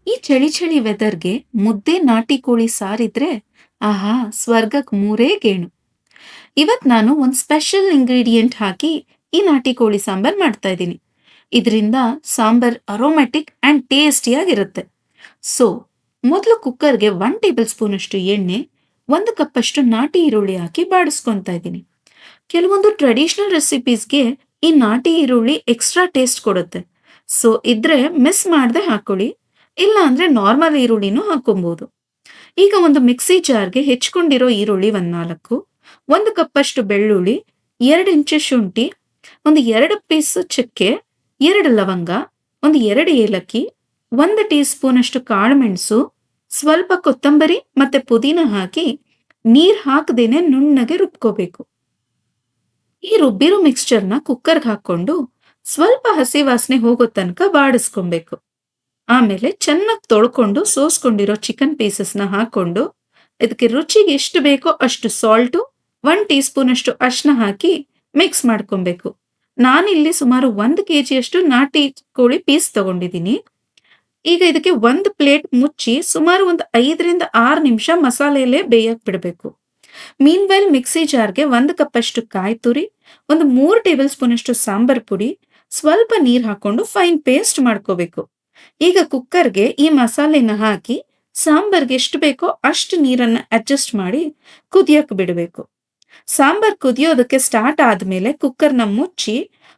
ಈ ಚಳಿ ಚಳಿ ವೆದರ್‌ಗೆ ಮುದ್ದೆ ನಾಟಿ ಕೋಳಿ ಸಾರಿದ್ರೆ ಆಹಾ! ಸ್ವರ್ಗಕ್ ಮೂರೇ ಗೇಣು. ಇವತ್ ನಾನು ಒಂದ್ ಸ್ಪೆಷಲ್ ಇಂಗ್ರೀಡಿಯೆಂಟ್ ಹಾಕಿ ಈ ನಾಟಿ ಕೋಳಿ ಸಾಂಬಾರ್ ಮಾಡ್ತಾ ಇದ್ದೀನಿ. ಇದರಿಂದ ಸಾಂಬಾರ್ ಅರೋಮ್ಯಾಟಿಕ್ ಅಂಡ್ ಟೇಸ್ಟಿಯಾಗಿರುತ್ತೆ. ಸೊ, ಮೊದಲು ಕುಕ್ಕರ್‌ಗೆ 1 ಟೇಬಲ್ ಸ್ಪೂನ್ ಅಷ್ಟು ಎಣ್ಣೆ, 1 ಕಪ್ ಅಷ್ಟು ನಾಟಿ ಈರುಳ್ಳಿ ಹಾಕಿ ಬಾಡಿಸ್ಕೊತಾ ಇದ್ದೀನಿ. ಕೆಲವೊಂದು ಟ್ರೆಡಿಷನಲ್ ರೆಸಿಪೀಸ್‌ಗೆ ಈ ನಾಟಿ ಈರುಳ್ಳಿ ಎಕ್ಸ್ಟ್ರಾ ಟೇಸ್ಟ್ ಕೊಡುತ್ತೆ. ಸೊ, ಇದ್ರೆ ಮಿಸ್ ಮಾಡದೆ ಹಾಕೊಳ್ಳಿ. ಇಲ್ಲ ಅಂದ್ರೆ ನಾರ್ಮಲ್ ಈರುಳ್ಳಿನೂ ಹಾಕೊಬಹುದು. ಈಗ ಒಂದು ಮಿಕ್ಸಿ ಜಾರ್‌ಗೆ ಹೆಚ್ಕೊಂಡಿರೋ ಈರುಳ್ಳಿ ಒಂದ್ 4, 1 ಕಪ್ಪಷ್ಟು ಬೆಳ್ಳುಳ್ಳಿ, 2 ಇಂಚು ಶುಂಠಿ, ಒಂದು 2 ಪೀಸ್ ಚಕ್ಕೆ, 2 ಲವಂಗ, ಒಂದು 2 ಏಲಕ್ಕಿ, 1 ಟೀ ಸ್ಪೂನ್ ಅಷ್ಟು ಕಾಳುಮೆಣಸು, ಸ್ವಲ್ಪ ಕೊತ್ತಂಬರಿ ಮತ್ತೆ ಪುದೀನ ಹಾಕಿ ನೀರ್ ಹಾಕದೇನೆ ನುಣ್ಣಗೆ ರುಬ್ಕೋಬೇಕು. ಈ ರುಬ್ಬಿರೋ ಮಿಕ್ಸ್ಚರ್‌ನ ಕುಕ್ಕರ್‌ಗೆ ಹಾಕೊಂಡು ಸ್ವಲ್ಪ ಹಸಿ ವಾಸನೆ ಹೋಗೋ ತನಕ ಬಾಡಿಸ್ಕೊಬೇಕು. ಆಮೇಲೆ ಚೆನ್ನಾಗಿ ತೊಳ್ಕೊಂಡು ಸೋಸ್ಕೊಂಡಿರೋ ಚಿಕನ್ ಪೀಸಸ್‌ನ ಹಾಕೊಂಡು ಇದಕ್ಕೆ ರುಚಿಗೆ ಎಷ್ಟು ಬೇಕೋ ಅಷ್ಟು ಸಾಲ್ಟು, 1 ಟೀ ಸ್ಪೂನ್ ಅಷ್ಟು ಅರಿಶಿನ ಹಾಕಿ ಮಿಕ್ಸ್ ಮಾಡ್ಕೊಬೇಕು. ನಾನಿಲ್ಲಿ ಸುಮಾರು 1 ಕೆಜಿಯಷ್ಟು ನಾಟಿ ಕೋಳಿ ಪೀಸ್ ತಗೊಂಡಿದ್ದೀನಿ. ಈಗ ಇದಕ್ಕೆ 1 ಪ್ಲೇಟ್ ಮುಚ್ಚಿ ಸುಮಾರು ಒಂದು 5 ರಿಂದ 6 ನಿಮಿಷ ಮಸಾಲೆಯಲ್ಲೇ ಬೇಯಕ್ ಬಿಡಬೇಕು. ಮೀನ್‌ವೈಲ್ ಮಿಕ್ಸಿ ಜಾರ್‌ಗೆ 1 ಕಪ್ ಅಷ್ಟು ಕಾಯಿ ತುರಿ, ಒಂದು 3 ಟೇಬಲ್ ಸ್ಪೂನ್ ಅಷ್ಟು ಸಾಂಬಾರ್ ಪುಡಿ, ಸ್ವಲ್ಪ ನೀರ್ ಹಾಕೊಂಡು ಫೈನ್ ಪೇಸ್ಟ್ ಮಾಡ್ಕೋಬೇಕು. ಈಗ ಕುಕ್ಕರ್‌ಗೆ ಈ ಮಸಾಲೆನ ಹಾಕಿ ಸಾಂಬಾರ್‌ಗೆ ಎಷ್ಟು ಬೇಕೋ ಅಷ್ಟು ನೀರನ್ನ ಅಡ್ಜಸ್ಟ್ ಮಾಡಿ ಕುದಿಯಕ್ ಬಿಡಬೇಕು. ಸಾಂಬಾರ್ ಕುದಿಯೋದಕ್ಕೆ ಸ್ಟಾರ್ಟ್ ಆದ್ಮೇಲೆ ಕುಕ್ಕರ್‌ನ ಮುಚ್ಚಿ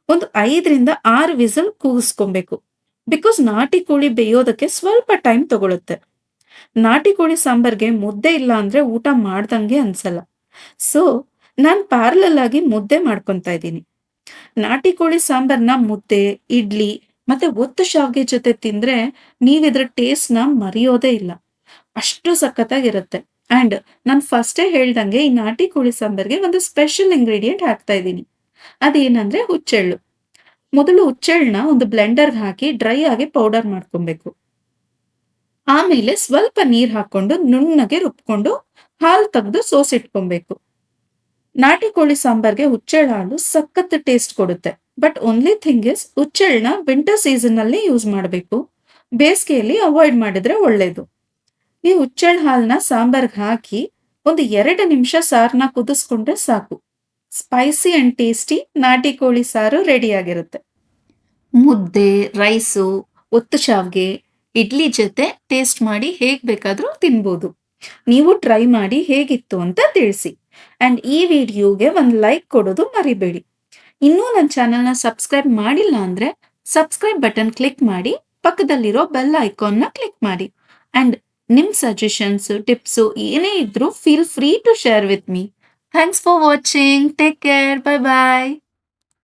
ಒಂದು 5 ರಿಂದ 6 ವಿಸಿಲ್ ಕೂಗಿಸ್ಕೊಬೇಕು. ಬಿಕಾಸ್ ನಾಟಿ ಕೋಳಿ ಬೇಯೋದಕ್ಕೆ ಸ್ವಲ್ಪ ಟೈಮ್ ತಗೊಳುತ್ತೆ. ನಾಟಿ ಕೋಳಿ ಸಾಂಬಾರ್‌ಗೆ ಮುದ್ದೆ ಇಲ್ಲ ಅಂದ್ರೆ ಊಟ ಮಾಡ್ದಂಗೆ ಅನ್ಸಲ್ಲ. ಸೊ, ನಾನ್ ಪ್ಯಾರಲಲ್ ಆಗಿ ಮುದ್ದೆ ಮಾಡ್ಕೊಂತಾ ಇದ್ದೀನಿ. ನಾಟಿ ಕೋಳಿ ಸಾಂಬಾರ್‌ನ ಮುದ್ದೆ, ಇಡ್ಲಿ ಮತ್ತೆ ಒತ್ತು ಶಾವ್ಗೆ ಜೊತೆ ತಿಂದ್ರೆ ನೀವಿದ್ರ ಟೇಸ್ಟ್‌ನ ಮರೆಯೋದೇ ಇಲ್ಲ. ಅಷ್ಟು ಸಖತ್ತಾಗಿರುತ್ತೆ. ಅಂಡ್ ನಾನ್ ಫಸ್ಟೇ ಹೇಳ್ದಂಗೆ ಈ ನಾಟಿ ಕೋಳಿ ಸಾಂಬಾರ್‌ಗೆ ಒಂದು ಸ್ಪೆಷಲ್ ಇಂಗ್ರೀಡಿಯೆಂಟ್ ಹಾಕ್ತಾ ಇದ್ದೀನಿ. ಅದೇನಂದ್ರೆ ಹುಚ್ಚೆಳ್ಳು. ಮೊದಲು ಹುಚ್ಚೆಳ್ಳನ್ನ ಒಂದು ಬ್ಲೆಂಡರ್‌ಗೆ ಹಾಕಿ ಡ್ರೈ ಆಗಿ ಪೌಡರ್ ಮಾಡ್ಕೊಬೇಕು. ಆಮೇಲೆ ಸ್ವಲ್ಪ ನೀರ್ ಹಾಕೊಂಡು ನುಣ್ಣಗೆ ರುಬ್ಕೊಂಡು ಹಾಲ್ ತೆಗ್ದು ಸೋಸಿಟ್ಕೊಬೇಕು. ನಾಟಿ ಕೋಳಿ ಸಾಂಬಾರ್‌ಗೆ ಹುಚ್ಚೆಳ್ಳು ಹಾಲು ಸಖತ್ ಟೇಸ್ಟ್ ಕೊಡುತ್ತೆ. ಬಟ್ ಓನ್ಲಿ ಥಿಂಗ್ ಇಸ್ ಹುಚ್ಚೆಳ್ಳನ್ನ ವಿಂಟರ್ ಸೀಸನ್ ಅಲ್ಲಿ ಯೂಸ್ ಮಾಡಬೇಕು. ಬೇಸಿಗೆಯಲ್ಲಿ ಅವಾಯ್ಡ್ ಮಾಡಿದ್ರೆ ಒಳ್ಳೇದು. ಈ ಹುಚ್ಚೆಳ್ಳು ಹಾಲನ್ನ ಸಾಂಬಾರ್‌ಗೆ ಹಾಕಿ ಒಂದು 2 ನಿಮಿಷ ಸಾರನ್ನ ಕುದಿಸ್ಕೊಂಡ್ರೆ ಸಾಕು. ಸ್ಪೈಸಿ ಅಂಡ್ ಟೇಸ್ಟಿ ನಾಟಿ ಕೋಳಿ ಸಾರು ರೆಡಿ ಆಗಿರುತ್ತೆ. ಮುದ್ದೆ, ರೈಸು, ಒತ್ತು ಶಾವ್ಗೆ, ಇಡ್ಲಿ ಜೊತೆ ಟೇಸ್ಟ್ ಮಾಡಿ ಹೇಗ್ ಬೇಕಾದ್ರೂ ತಿನ್ಬೋದು. ನೀವು ಟ್ರೈ ಮಾಡಿ ಹೇಗಿತ್ತು ಅಂತ ತಿಳಿಸಿ. ಅಂಡ್ ಈ ವಿಡಿಯೋಗೆ ಒಂದು ಲೈಕ್ ಕೊಡೋದು ಮರಿಬೇಡಿ. ಇನ್ನೂ ನನ್ನ ಚಾನೆಲ್‌ನ ಸಬ್ಸ್ಕ್ರೈಬ್ ಮಾಡಿಲ್ಲ ಅಂದ್ರೆ ಸಬ್ಸ್ಕ್ರೈಬ್ ಬಟನ್ ಕ್ಲಿಕ್ ಮಾಡಿ, ಪಕ್ಕದಲ್ಲಿರೋ ಬೆಲ್ ಐಕಾನ್ನ ಕ್ಲಿಕ್ ಮಾಡಿ. ಅಂಡ್ ನಿಮ್ ಸಜೆಷನ್ಸ್, ಟಿಪ್ಸು ಏನೇ ಇದ್ರೂ feel free to share with me. Thanks for watching. Take care. Bye by.